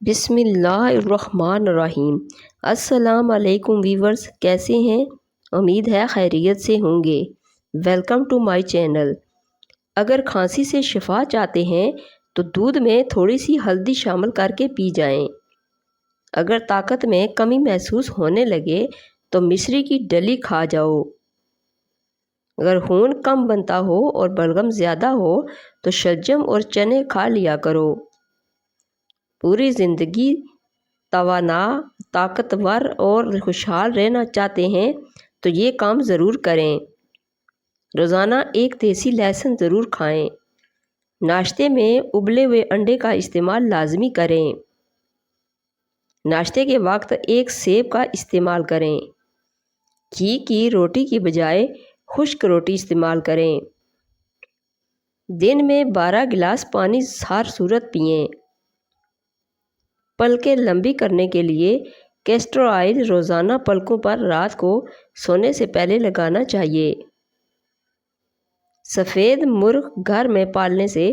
بسم اللہ الرحمن الرحیم۔ السلام علیکم ویورز، کیسے ہیں؟ امید ہے خیریت سے ہوں گے۔ Welcome to my channel. اگر کھانسی سے شفا چاہتے ہیں تو دودھ میں تھوڑی سی ہلدی شامل کر کے پی جائیں۔ اگر طاقت میں کمی محسوس ہونے لگے تو مشری کی ڈلی کھا جاؤ۔ اگر خون کم بنتا ہو اور بلغم زیادہ ہو تو شلجم اور چنے کھا لیا کرو۔ پوری زندگی توانا، طاقتور اور خوشحال رہنا چاہتے ہیں تو یہ کام ضرور کریں۔ روزانہ ایک دیسی لہسن ضرور کھائیں۔ ناشتے میں ابلے ہوئے انڈے کا استعمال لازمی کریں۔ ناشتے کے وقت ایک سیب کا استعمال کریں۔ گھی کی روٹی کی بجائے خشک روٹی استعمال کریں۔ دن میں 12 گلاس پانی ہر صورت پئیں۔ پلکیں لمبی کرنے کے لیے کیسٹر آئل روزانہ پلکوں پر رات کو سونے سے پہلے لگانا چاہیے۔ سفید مرغ گھر میں پالنے سے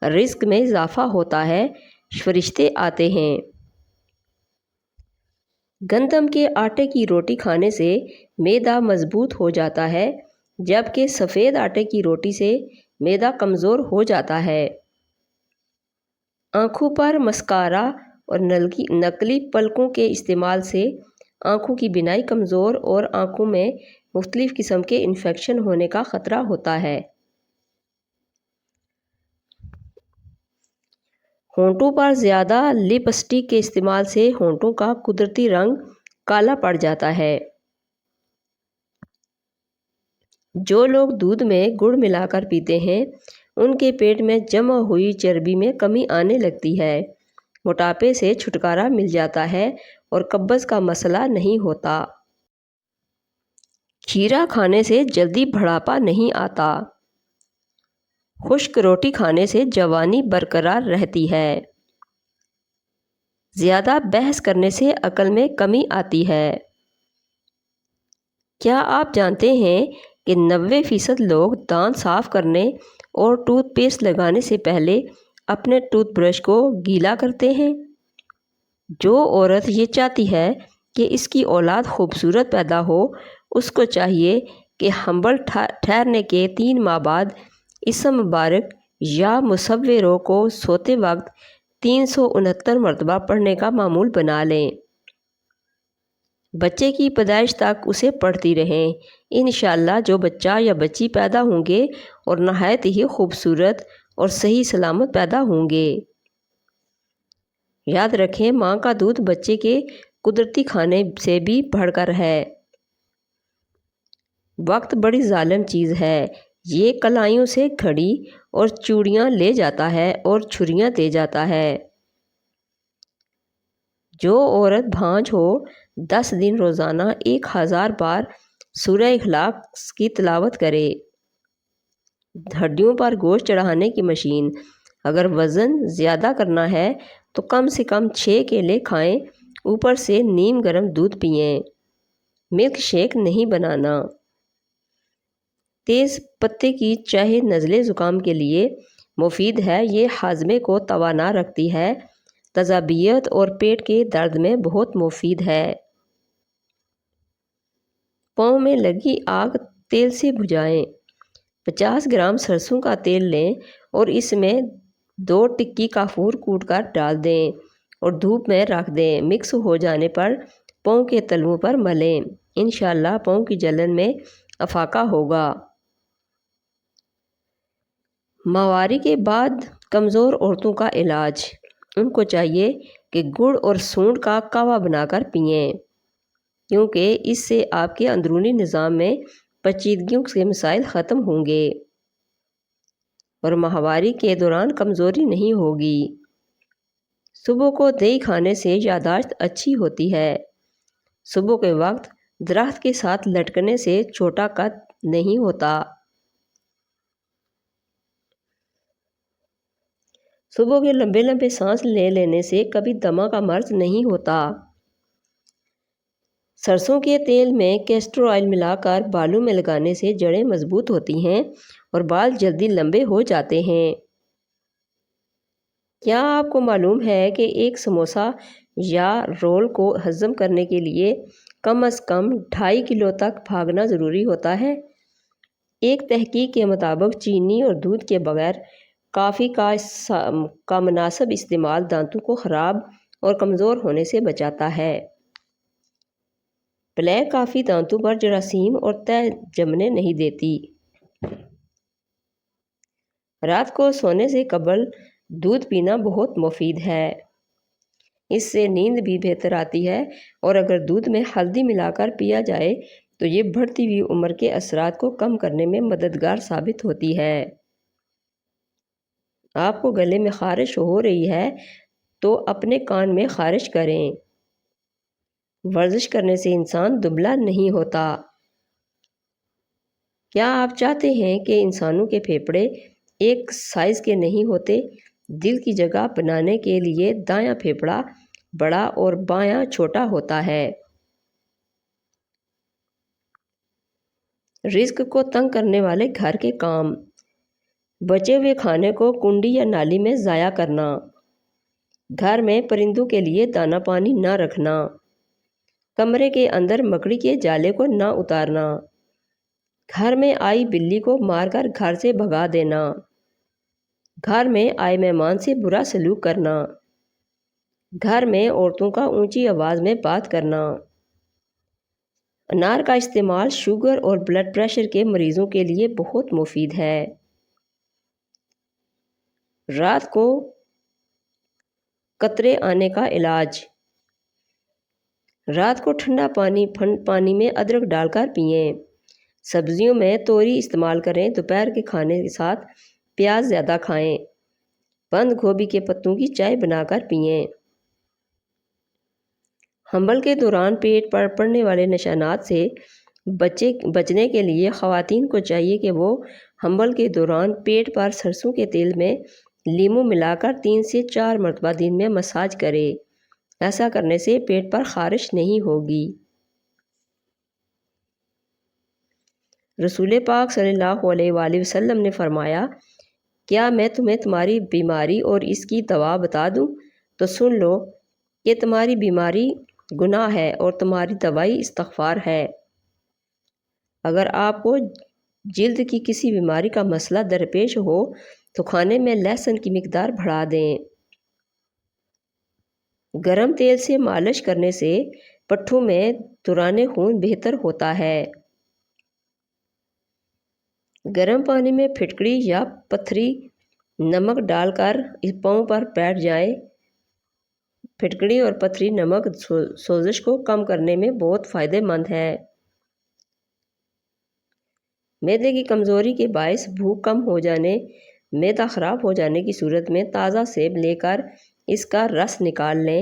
رزق میں اضافہ ہوتا ہے، فرشتے آتے ہیں۔ گندم کے آٹے کی روٹی کھانے سے معدہ مضبوط ہو جاتا ہے، جبکہ سفید آٹے کی روٹی سے معدہ کمزور ہو جاتا ہے۔ آنکھوں پر مسکارا اور نقلی پلکوں کے استعمال سے آنکھوں کی بینائی کمزور اور آنکھوں میں مختلف قسم کے انفیکشن ہونے کا خطرہ ہوتا ہے۔ ہونٹوں پر زیادہ لپسٹک کے استعمال سے ہونٹوں کا قدرتی رنگ کالا پڑ جاتا ہے۔ جو لوگ دودھ میں گڑ ملا کر پیتے ہیں ان کے پیٹ میں جمع ہوئی چربی میں کمی آنے لگتی ہے، موٹاپے سے چھٹکارا مل جاتا ہے اور قبض کا مسئلہ نہیں ہوتا۔ کھیرا کھانے سے جلدی بڑھاپا نہیں آتا۔ خشک روٹی کھانے سے جوانی برقرار رہتی ہے۔ زیادہ بحث کرنے سے عقل میں کمی آتی ہے۔ کیا آپ جانتے ہیں کہ 90% لوگ دانت صاف کرنے اور ٹوتھ پیسٹ لگانے سے پہلے اپنے ٹوتھ برش کو گیلا کرتے ہیں؟ جو عورت یہ چاہتی ہے کہ اس کی اولاد خوبصورت پیدا ہو، اس کو چاہیے کہ حمل ٹھہرنے کے 3 ماہ بعد اسم مبارک یا مصوروں کو سوتے وقت 369 مرتبہ پڑھنے کا معمول بنا لیں۔ بچے کی پیدائش تک اسے پڑھتی رہیں۔ انشاءاللہ جو بچہ یا بچی پیدا ہوں گے اور نہایت ہی خوبصورت اور صحیح سلامت پیدا ہوں گے۔ یاد رکھیں، ماں کا دودھ بچے کے قدرتی کھانے سے بھی بڑھ کر ہے۔ وقت بڑی ظالم چیز ہے، یہ کلائیوں سے گھڑی اور چوڑیاں لے جاتا ہے اور چھریاں دے جاتا ہے۔ جو عورت بھانج ہو 10 دن روزانہ 1000 بار سورہ اخلاص کی تلاوت کرے۔ ہڈیوں پر گوشت چڑھانے کی مشین۔ اگر وزن زیادہ کرنا ہے تو کم سے کم 6 کیلے کھائیں، اوپر سے نیم گرم دودھ پئیں۔ ملک شیک نہیں بنانا۔ تیز پتے کی چائے نزلے زکام کے لیے مفید ہے، یہ ہاضمے کو توانا رکھتی ہے، تیزابیت اور پیٹ کے درد میں بہت مفید ہے۔ پاؤں میں لگی آگ تیل سے بجھائیں۔ 50 گرام سرسوں کا تیل لیں اور اس میں 2 ٹکی کافور کوٹ کر ڈال دیں اور دھوپ میں رکھ دیں۔ مکس ہو جانے پر پاؤں کے تلووں پر ملیں۔ انشاءاللہ پاؤں کی جلن میں افاقہ ہوگا۔ ماہواری کے بعد کمزور عورتوں کا علاج۔ ان کو چاہیے کہ گڑ اور سونڈ کا قہوہ بنا کر پئیں، کیونکہ اس سے آپ کے اندرونی نظام میں پیچیدگیوں کے مسائل ختم ہوں گے اور ماہواری کے دوران کمزوری نہیں ہوگی۔ صبح کو دہی کھانے سے یادداشت اچھی ہوتی ہے۔ صبح کے وقت درخت کے ساتھ لٹکنے سے چھوٹا قد نہیں ہوتا۔ صبح کے لمبے لمبے سانس لے لینے سے کبھی دمہ کا مرض نہیں ہوتا۔ سرسوں کے تیل میں کیسٹر آئل ملا کر بالوں میں لگانے سے جڑیں مضبوط ہوتی ہیں اور بال جلدی لمبے ہو جاتے ہیں۔ کیا آپ کو معلوم ہے کہ ایک سموسہ یا رول کو ہضم کرنے کے لیے کم از کم 2.5 کلو تک بھاگنا ضروری ہوتا ہے؟ ایک تحقیق کے مطابق چینی اور دودھ کے بغیر کافی کا مناسب استعمال دانتوں کو خراب اور کمزور ہونے سے بچاتا ہے۔ بلیک کافی دانتوں پر جراثیم اور تہ جمنے نہیں دیتی۔ رات کو سونے سے قبل دودھ پینا بہت مفید ہے۔ اس سے نیند بھی بہتر آتی ہے، اور اگر دودھ میں ہلدی ملا کر پیا جائے تو یہ بڑھتی ہوئی عمر کے اثرات کو کم کرنے میں مددگار ثابت ہوتی ہے۔ آپ کو گلے میں خارش ہو رہی ہے تو اپنے کان میں خارش کریں۔ ورزش کرنے سے انسان دبلا نہیں ہوتا۔ کیا آپ چاہتے ہیں کہ انسانوں کے پھیپھڑے ایک سائز کے نہیں ہوتے؟ دل کی جگہ بنانے کے لیے دایاں پھیپھڑا بڑا اور بایاں چھوٹا ہوتا ہے۔ رزق کو تنگ کرنے والے گھر کے کام: بچے ہوئے کھانے کو کنڈی یا نالی میں ضائع کرنا، گھر میں پرندوں کے لیے دانہ پانی نہ رکھنا، کمرے کے اندر مکڑی کے جالے کو نہ اتارنا، گھر میں آئی بلی کو مار کر گھر سے بھگا دینا، گھر میں آئے مہمان سے برا سلوک کرنا، گھر میں عورتوں کا اونچی آواز میں بات کرنا۔ انار کا استعمال شوگر اور بلڈ پریشر کے مریضوں کے لیے بہت مفید ہے۔ رات کو قطرے آنے کا علاج: رات کو ٹھنڈا پانی میں ادرک ڈال کر پئیں۔ سبزیوں میں توری استعمال کریں۔ دوپہر کے کھانے کے ساتھ پیاز زیادہ کھائیں۔ بند گوبھی کے پتوں کی چائے بنا کر پئیں۔ حمل کے دوران پیٹ پر پڑنے والے نشانات سے بچنے کے لیے خواتین کو چاہیے کہ وہ حمل کے دوران پیٹ پر سرسوں کے تیل میں لیموں ملا کر 3 سے 4 مرتبہ دن میں مساج کرے۔ ایسا کرنے سے پیٹ پر خارش نہیں ہوگی۔ رسول پاک صلی اللہ علیہ وآلہ وسلم نے فرمایا، کیا میں تمہیں تمہاری بیماری اور اس کی دوا بتا دوں؟ تو سن لو کہ تمہاری بیماری گناہ ہے اور تمہاری دوائی استغفار ہے۔ اگر آپ کو جلد کی کسی بیماری کا مسئلہ درپیش ہو تو کھانے میں لہسن کی مقدار بڑھا دیں۔ گرم تیل سے مالش کرنے سے پٹھوں میں دوران خون بہتر ہوتا ہے۔ گرم پانی میں پھٹکڑی یا پتھری نمک ڈال کر پاؤں پر بیٹھ جائیں۔ پھٹکڑی اور پتھری نمک سوزش کو کم کرنے میں بہت فائدہ مند ہے۔ معدے کی کمزوری کے باعث بھوک کم ہو جانے، معدہ خراب ہو جانے کی صورت میں تازہ سیب لے کر اس کا رس نکال لیں۔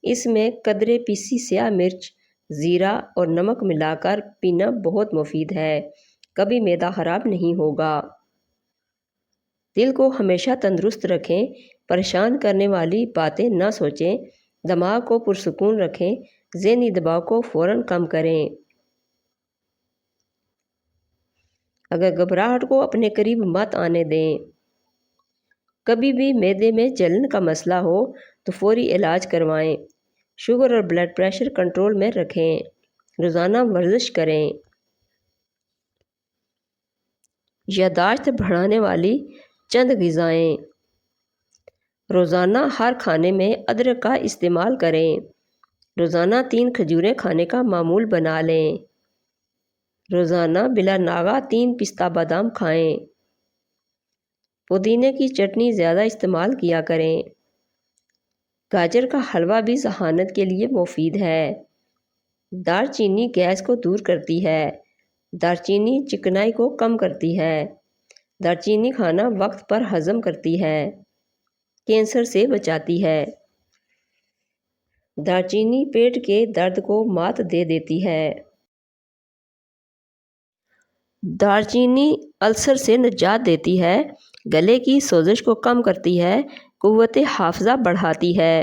اس میں قدرے پیسی سیاہ مرچ، زیرہ اور نمک ملا کر پینا بہت مفید ہے۔ کبھی معدہ خراب نہیں ہوگا۔ دل کو ہمیشہ تندرست رکھیں۔ پریشان کرنے والی باتیں نہ سوچیں۔ دماغ کو پرسکون رکھیں۔ ذہنی دباؤ کو فوراً کم کریں۔ اگر گھبراہٹ کو اپنے قریب مت آنے دیں۔ کبھی بھی معدے میں جلن کا مسئلہ ہو تو فوری علاج کروائیں۔ شوگر اور بلڈ پریشر کنٹرول میں رکھیں۔ روزانہ ورزش کریں۔ یادداشت بڑھانے والی چند غذائیں: روزانہ ہر کھانے میں ادرک کا استعمال کریں۔ روزانہ 3 کھجوریں کھانے کا معمول بنا لیں۔ روزانہ بلا ناغہ 3 پستہ بادام کھائیں۔ پودینے کی چٹنی زیادہ استعمال کیا کریں۔ گاجر کا حلوہ بھی ذہانت کے لیے مفید ہے۔ دار چینی گیس کو دور کرتی ہے۔ دار چینی چکنائی کو کم کرتی ہے۔ دار چینی کھانا وقت پر ہضم کرتی ہے۔ کینسر سے بچاتی ہے۔ دار چینی پیٹ کے درد کو مات دے دیتی ہے۔ دار چینی السر سے نجات دیتی ہے۔ گلے کی سوزش کو کم کرتی ہے۔ قوت حافظہ بڑھاتی ہے۔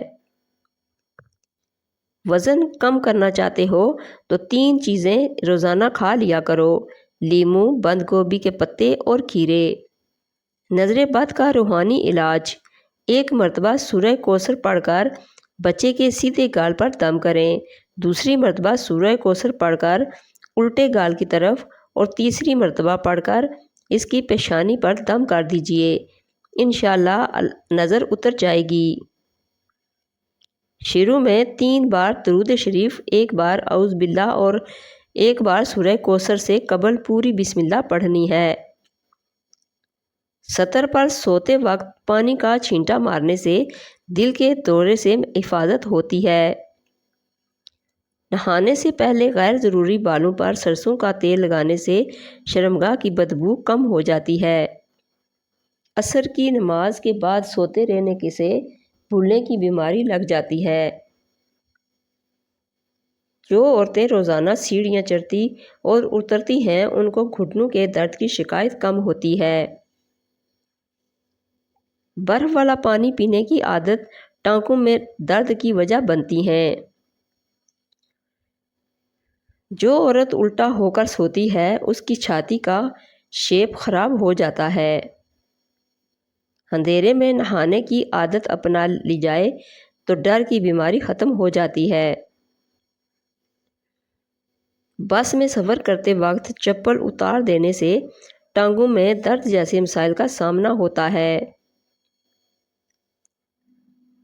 وزن کم کرنا چاہتے ہو تو 3 چیزیں روزانہ کھا لیا کرو: لیموں، بند گوبھی کے پتے اور کھیرے۔ نظر بد کا روحانی علاج: ایک مرتبہ سورہ کوثر پڑھ کر بچے کے سیدھے گال پر دم کریں، دوسری مرتبہ سورہ کوثر پڑھ کر الٹے گال کی طرف اور تیسری مرتبہ پڑھ کر اس کی پیشانی پر دم کر دیجئے، انشاءاللہ نظر اتر جائے گی۔ شروع میں 3 بار درود شریف، 1 بار اعوذ باللہ اور 1 بار سورہ کوثر سے قبل پوری بسم اللہ پڑھنی ہے۔ سطر پر سوتے وقت پانی کا چھینٹا مارنے سے دل کے دورے سے حفاظت ہوتی ہے۔ نہانے سے پہلے غیر ضروری بالوں پر سرسوں کا تیل لگانے سے شرمگاہ کی بدبو کم ہو جاتی ہے۔ عصر کی نماز کے بعد سوتے رہنے سے بھولنے کی بیماری لگ جاتی ہے۔ جو عورتیں روزانہ سیڑھیاں چڑھتی اور اترتی ہیں ان کو گھٹنوں کے درد کی شکایت کم ہوتی ہے۔ برف والا پانی پینے کی عادت ٹانکوں میں درد کی وجہ بنتی ہے۔ جو عورت الٹا ہو کر سوتی ہے اس کی چھاتی کا شیپ خراب ہو جاتا ہے۔ اندھیرے میں نہانے کی عادت اپنا لی جائے تو ڈر کی بیماری ختم ہو جاتی ہے۔ بس میں سفر کرتے وقت چپل اتار دینے سے ٹانگوں میں درد جیسے مسائل کا سامنا ہوتا ہے۔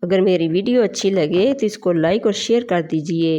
اگر میری ویڈیو اچھی لگے تو اس کو لائک اور شیئر کر دیجئے۔